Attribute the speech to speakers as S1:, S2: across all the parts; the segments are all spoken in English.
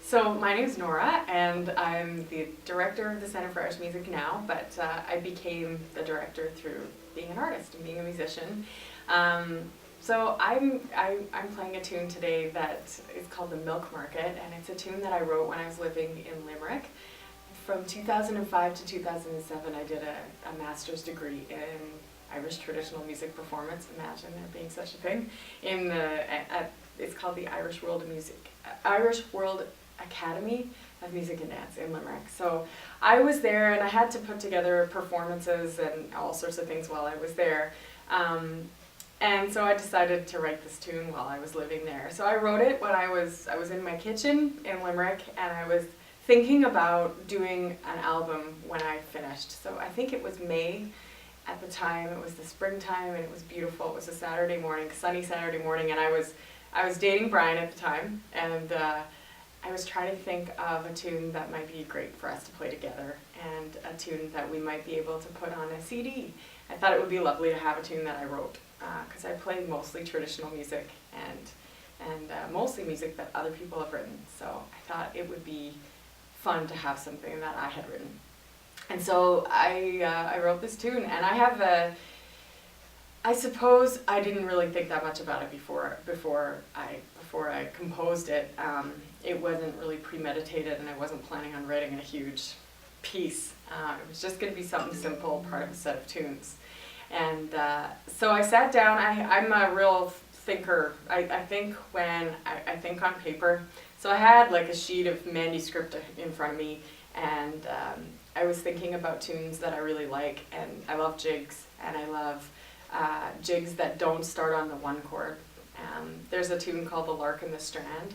S1: So my name is Nora, and I'm the director of the Center for Irish Music now, but I became the director through being an artist and being a musician. So I'm playing a tune today that is called The Milk Market, and it's a tune that I wrote when I was living in Limerick. From 2005 to 2007, I did a master's degree in Irish traditional music performance. Imagine there being such a thing. It's called the Irish World Academy of Music and Dance in Limerick. So I was there, and I had to put together performances and all sorts of things while I was there. And so I decided to write this tune while I was living there. So I wrote it when I was in my kitchen in Limerick, and I was thinking about doing an album when I finished. So I think it was May at the time. It was the springtime, and it was beautiful. It was a Saturday morning, sunny Saturday morning, and I was dating Brian at the time, and I was trying to think of a tune that might be great for us to play together, and a tune that we might be able to put on a CD. I thought it would be lovely to have a tune that I wrote, because I play mostly traditional music and mostly music that other people have written. So I thought it would be fun to have something that I had written. And so I wrote this tune, and I suppose I didn't really think that much about it before I composed it. It wasn't really premeditated, and I wasn't planning on writing a huge piece. It was just going to be something simple, part of a set of tunes. And so I sat down. I'm a real thinker. I think when I think on paper. So I had like a sheet of manuscript in front of me, and I was thinking about tunes that I really like, and I love jigs, and I love jigs that don't start on the one chord. There's a tune called The Lark in the Strand.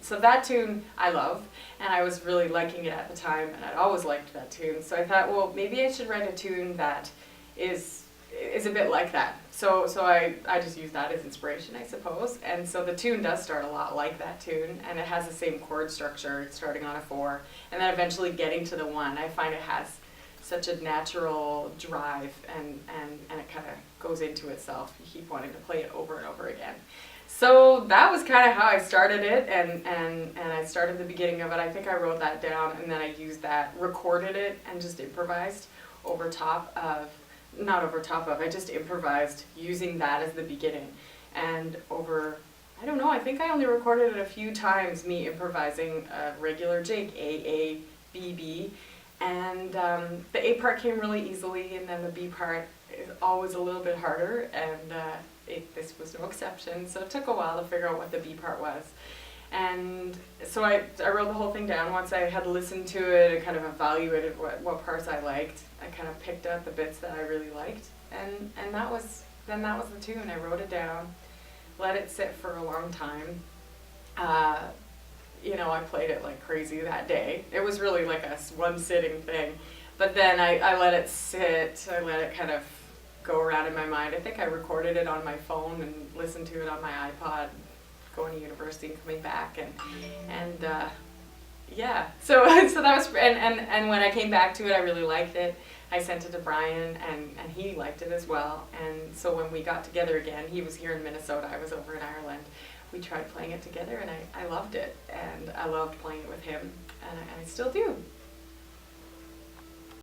S1: So that tune I love, and I was really liking it at the time, and I'd always liked that tune. So I thought, well, maybe I should write a tune that is a bit like that. So I just used that as inspiration, I suppose. And so the tune does start a lot like that tune, and it has the same chord structure, starting on a 4, and then eventually getting to the 1. I find it has such a natural drive, and it kind of goes into itself. You keep wanting to play it over and over again. So that was kind of how I started it, and I started the beginning of it. I think I wrote that down, and then I used that, recorded it, and just improvised over top of, not over top of, I just improvised using that as the beginning. And over, I don't know, I think I only recorded it a few times, me improvising a regular jig, A, A, B, B. And the A part came really easily, and then the B part is always a little bit harder, and this was no exception. So it took a while to figure out what the B part was. And so I wrote the whole thing down. Once I had listened to it and kind of evaluated what parts I liked, I kind of picked out the bits that I really liked, and that was the tune. I wrote it down, let it sit for a long time. I played it like crazy that day. It was really like a one sitting thing. But then I let it sit, I let it kind of go around in my mind. I think I recorded it on my phone and listened to it on my iPod, going to university and coming back, and yeah. So that was, and when I came back to it, I really liked it. I sent it to Brian, and he liked it as well. And so when we got together again, he was here in Minnesota, I was over in Ireland. We tried playing it together, and I loved it, and I loved playing it with him, and I still do.